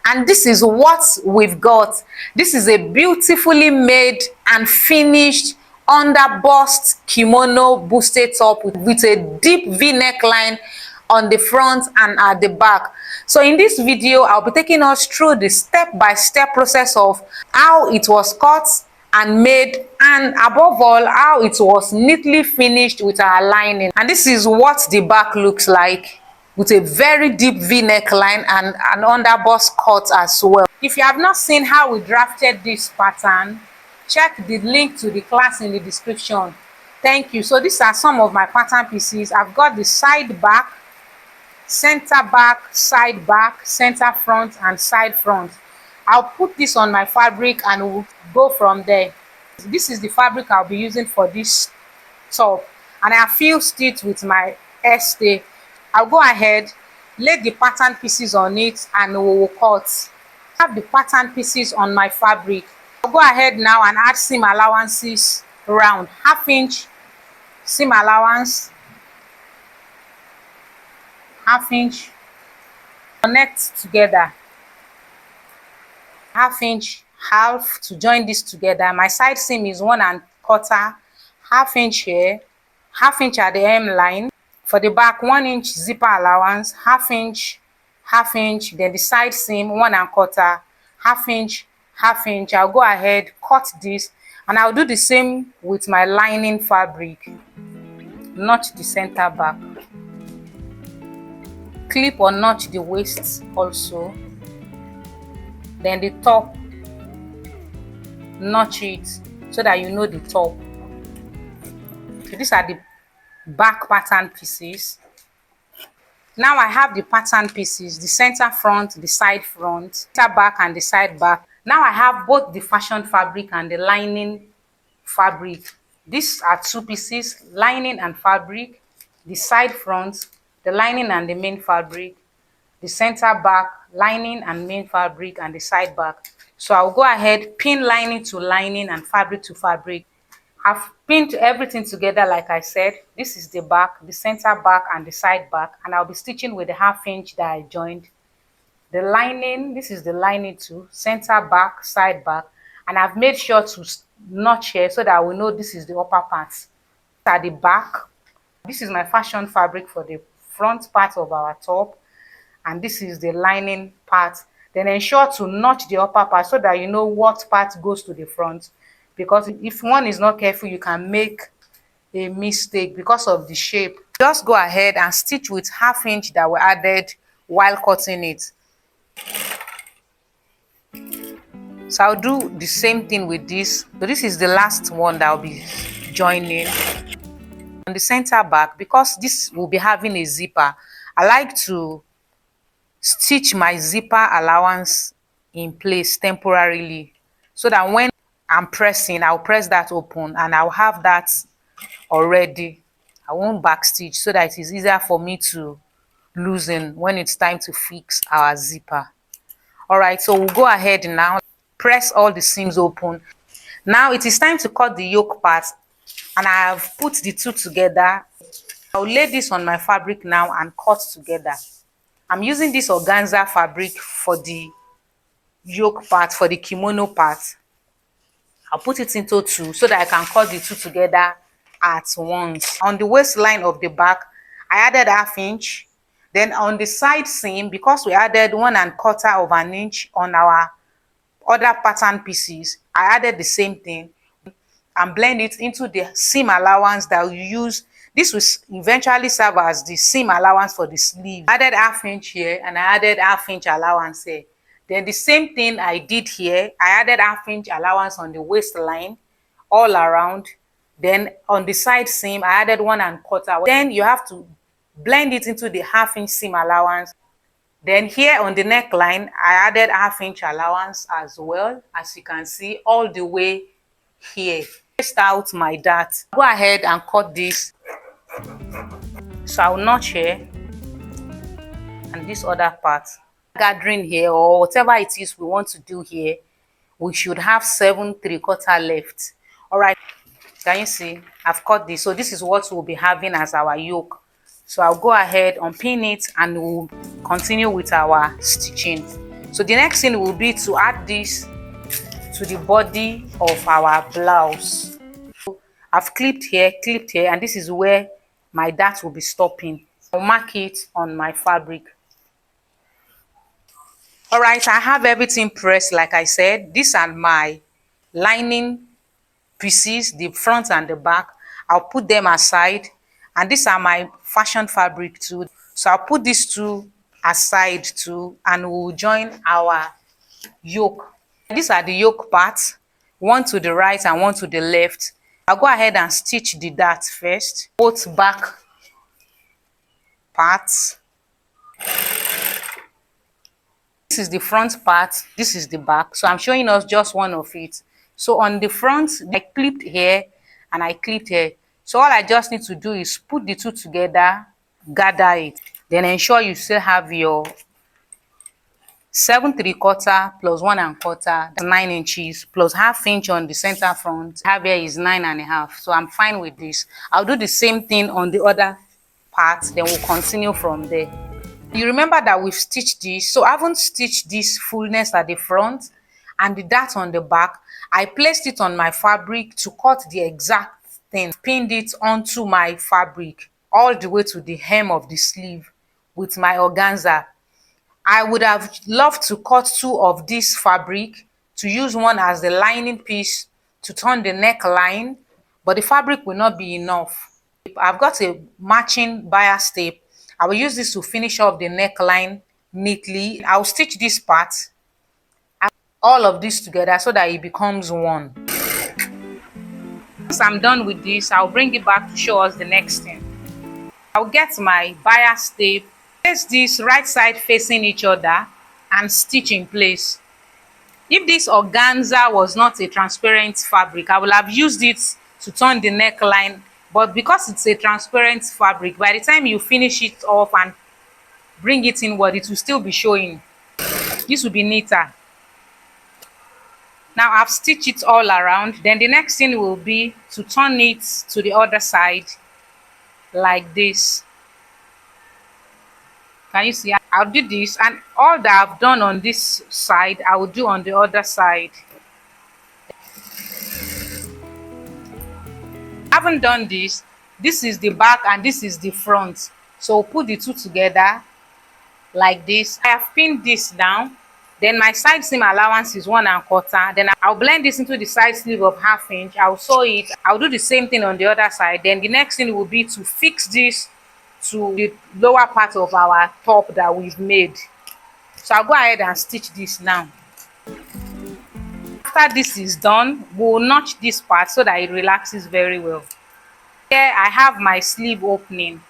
And this is what we've got. This is a beautifully made and finished underbust kimono bustier top with a deep V neckline on the front and at the back. So in this video, I'll be taking us through the step-by-step process of how it was cut and made, and above all, how it was neatly finished with our lining. And this is what the back looks like, with a very deep V neckline and an underbust cut as well. If you have not seen how we drafted this pattern, check the link to the class in the description. Thank you. So these are some of my pattern pieces. I've got the side back, center back, side back, center front, and side front. I'll put this on my fabric and we'll go from there. This is the fabric I'll be using for this top, and I fused it with my stay. I'll go ahead, lay the pattern pieces on it, and we will cut. I have the pattern pieces on my fabric. I'll go ahead now and add seam allowances round, 1/2 inch seam allowance, 1/2 inch, connect together, 1/2 inch, half to join this together. My side seam is 1 1/4, 1/2 inch here, 1/2 inch at the hem line. For the back, 1 inch zipper allowance, 1/2 inch, 1/2 inch, then the side seam 1 1/4, 1/2 inch, 1/2 inch. I'll go ahead, cut this, and I'll do the same with my lining fabric. Notch the center back, clip or notch the waist also, then the top, notch it so that you know the top. So these are the back pattern pieces. Now I have the pattern pieces, the center front, the side front, center back, and the side back. Now I have both the fashion fabric and the lining fabric. These are 2 pieces, lining and fabric, the side front, the lining and the main fabric, the center back, lining and main fabric, and the side back. So I'll go ahead, pin lining to lining and fabric to fabric. I've pinned everything together like I said. This is the back, the center back, and the side back, and I'll be stitching with the 1/2 inch that I joined. The lining, this is the lining too, center back, side back, and I've made sure to notch here so that I will know this is the upper part. At the back, this is my fashion fabric for the front part of our top, and this is the lining part. Then ensure to notch the upper part so that you know what part goes to the front, because if one is not careful, you can make a mistake because of the shape. Just go ahead and stitch with 1/2 inch that we added while cutting it. So I'll do the same thing with this. So this is the last one that I'll be joining. On the center back, because this will be having a zipper, I like to stitch my zipper allowance in place temporarily, so that when I'm pressing, I'll press that open and I'll have that already. I won't back stitch, so that it is easier for me to loosen when it's time to fix our zipper. All right, so we'll go ahead now, press all the seams open. Now it is time to cut the yoke part, and I have put the 2 together. I'll lay this on my fabric now and cut together. I'm using this organza fabric for the yoke part, for the kimono part. I'll put it into 2 so that I can cut the 2 together at once. On the waistline of the back, I added 1/2 inch. Then on the side seam, because we added 1 1/4 inch on our other pattern pieces, I added the same thing and blend it into the seam allowance that we use. This will eventually serve as the seam allowance for the sleeve. I added 1/2 inch here, and I added 1/2 inch allowance here. Then the same thing I did here, I added 1/2 inch allowance on the waistline all around. Then on the side seam, I added 1 1/4. Then you have to blend it into the 1/2 inch seam allowance. Then here on the neckline, I added 1/2 inch allowance as well, as you can see, all the way here. Test out my dart. Go ahead and cut this. So I'll notch here, and this other part. Gathering here, or whatever it is we want to do here, we should have 7 3/4 left. All right, can you see? I've cut this. So this is what we'll be having as our yoke. So I'll go ahead, unpin it, and we'll continue with our stitching. So the next thing will be to add this to the body of our blouse. I've clipped here, and this is where my dart will be stopping. I'll mark it on my fabric. All right, I have everything pressed like I said. These are my lining pieces, the front and the back. I'll put them aside, and these are my fashion fabric too. So I'll put these two aside too, and we'll join our yoke. These are the yoke parts, one to the right and one to the left. I'll go ahead and stitch the dart first, both back parts. This is the front part, this is the back. So I'm showing us just one of it. So on the front, I clipped here and I clipped here. So all I just need to do is put the two together, gather it. Then ensure you still have your 7 3/4 plus 1 1/4, 9 inches, plus half inch on the center front. Have here is 9 1/2. So I'm fine with this. I'll do the same thing on the other part, then we'll continue from there. You remember that we've stitched this, so I haven't stitched this fullness at the front and the dart on the back. I placed it on my fabric to cut the exact thing, pinned it onto my fabric all the way to the hem of the sleeve with my organza. I would have loved to cut two of this fabric to use one as the lining piece to turn the neckline, but the fabric will not be enough. I've got a matching bias tape. I will use this to finish off the neckline neatly. I'll stitch this part, all of this together so that it becomes one. Once I'm done with this, I'll bring it back to show us the next thing. I'll get my bias tape, place this right side facing each other and stitch in place. If this organza was not a transparent fabric, I will have used it to turn the neckline, but because it's a transparent fabric, by the time you finish it off and bring it inward, it will still be showing. This will be neater. Now I've stitched it all around. Then the next thing will be to turn it to the other side like this. Can you see? I'll do this, and all that I've done on this side I will do on the other side. I haven't done this. This is the back and this is the front, so we'll put the two together like this. I have pinned this down. Then my side seam allowance is 1 1/4. Then I'll blend this into the side sleeve of 1/2 inch. I'll sew it. I'll do the same thing on the other side. Then the next thing will be to fix this to the lower part of our top that we've made. So I'll go ahead and stitch this now. After this is done, we'll notch this part so that it relaxes very well. Here I have my sleeve opening.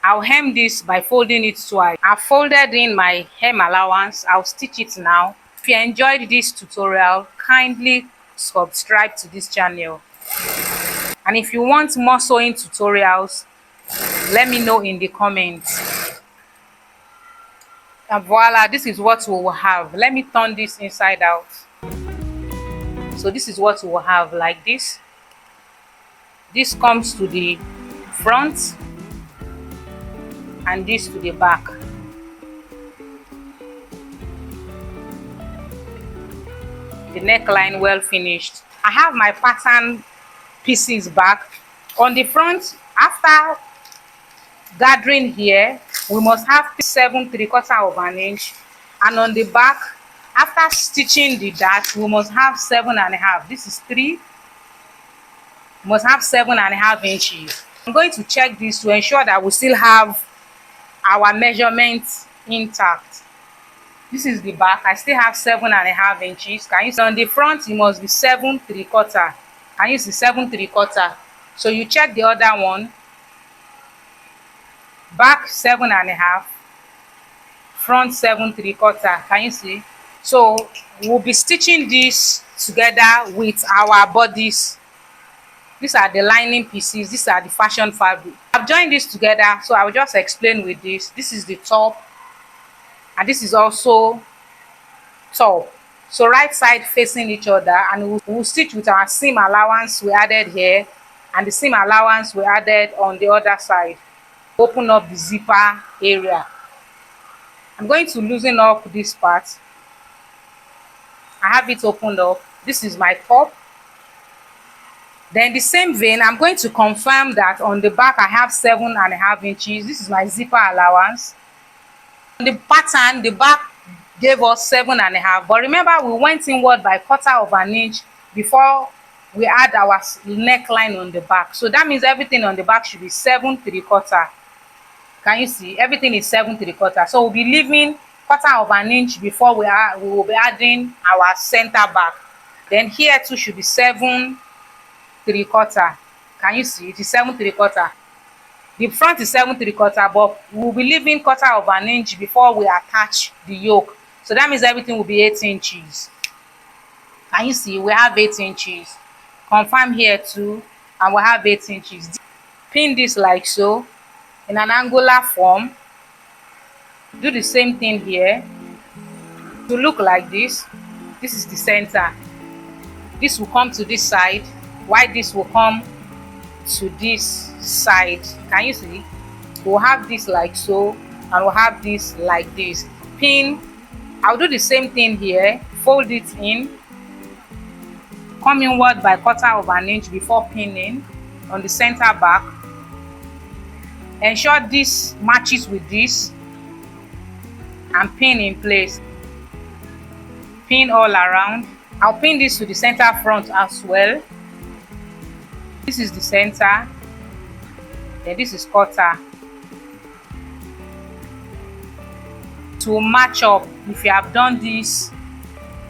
I'll hem this by folding it twice. I've folded in my hem allowance. I'll stitch it now. If you enjoyed this tutorial, kindly subscribe to this channel. And if you want more sewing tutorials, let me know in the comments. And voila, this is what we will have. Let me turn this inside out. So this is what we will have, like this. This comes to the front and this to the back. The neckline well finished. I have my pattern pieces back. On the front, after gathering here, we must have 7 3/4 inch, and on the back, after stitching the dart, we must have 7 1/2. This is 3. We must have 7 1/2 inches. I'm going to check this to ensure that we still have our measurements intact. This is the back. I still have 7 1/2 inches. Can you see? On the front, it must be 7 3/4. Can you see? 7 3/4. So you check the other one. Back 7 1/2, front 7 3/4. Can you see? So we'll be stitching this together with our bodies. These are the lining pieces. These are the fashion fabric. I've joined this together, so I will just explain with this. This is the top, and this is also top. So right side facing each other, and we'll stitch with our seam allowance we added here and the seam allowance we added on the other side. Open up the zipper area. I'm going to loosen up this part I have it opened up. This is my top. Then the same vein, I'm going to confirm that on the back I have 7.5 inches. This is my zipper allowance. On the pattern, the back gave us 7.5, but remember we went inward by 1/4 inch before we add our neckline on the back. So that means everything on the back should be 7.75. Can you see? Everything is 7.75. So we'll be leaving 1/4 inch before we will be adding our center back. Then here too should be 7.75. Can you see? It is 7.75. The front is 7.75, but we'll be leaving 1/4 inch before we attach the yoke. So that means everything will be 8 inches. Can you see? We have 8 inches. Confirm here too, and we have 8 inches. Pin this like so in an angular form. Do the same thing here to look like this. This is the center. This will come to this side, while this will come to this side. Can you see? We'll have this like so, and we'll have this like this. Pin. I'll do the same thing here. Fold it in, come inward by 1/4 inch before pinning on the center back. Ensure this matches with this and pin in place. Pin all around. I'll pin this to the center front as well. This is the center, then this is quarter. To match up if you have done this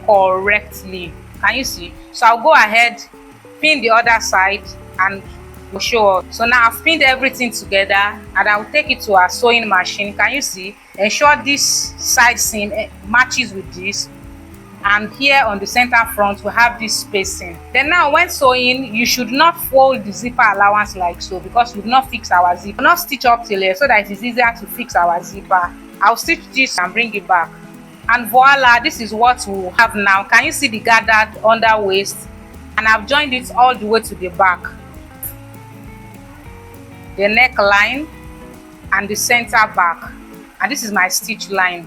correctly. Can you see? So I'll go ahead, pin the other side, and we'll show us. So now I've pinned everything together, and I'll take it to our sewing machine. Can you see? Ensure this side seam matches with this, and here on the center front we have this spacing. Then now when sewing, you should not fold the zipper allowance like so, because we've not fixed our zipper. We'll not stitch up till here so that it is easier to fix our zipper. I'll stitch this and bring it back, and voila, this is what we will have now. Can you see the gathered under waist? And I've joined it all the way to the back, the neckline and the center back, and this is my stitch line.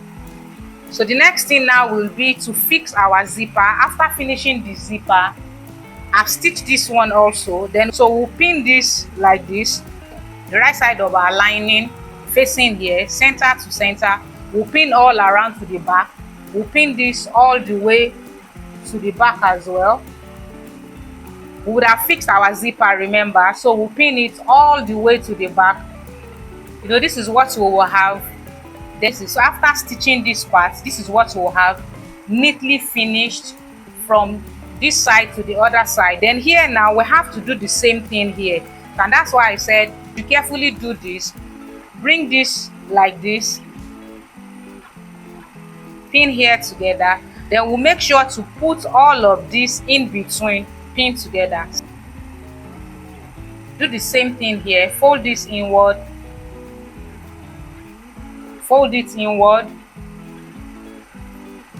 So the next thing now will be to fix our zipper. After finishing the zipper, I've stitched this one also. Then so we'll pin this like this, the right side of our lining facing here, center to center. We'll pin all around to the back. We'll pin this all the way to the back as well. We would have fixed our zipper, remember, so we'll pin it all the way to the back. You know, this is what we will have. So after stitching this part, this is what we'll have neatly finished from this side to the other side. Then here now we have to do the same thing here, and that's why I said you carefully do this. Bring this like this, pin here together. Then we'll make sure to put all of this in between, pin together. Do the same thing here. Fold this inward, fold it inward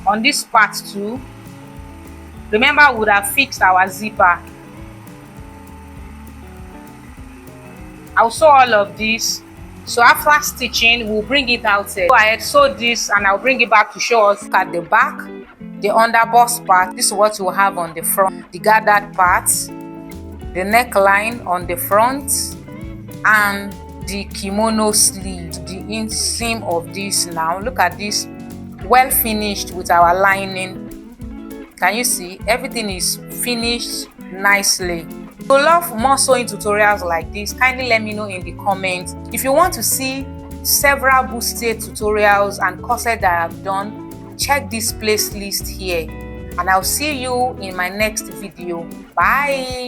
on this part too. Remember, we would have fixed our zipper. I'll sew all of this. So after stitching, we'll bring it out here. Go ahead, sew this, and I'll bring it back to show us. At the back, the underbust part, this is what you'll have on the front. The gathered parts, the neckline on the front, and the kimono sleeve. The inseam of this now. Look at this, well finished with our lining. Can you see? Everything is finished nicely. If you love more sewing tutorials like this, kindly let me know in the comments. If you want to see several Bustier tutorials and corsets that I've done, check this playlist here, and I'll see you in my next video. Bye.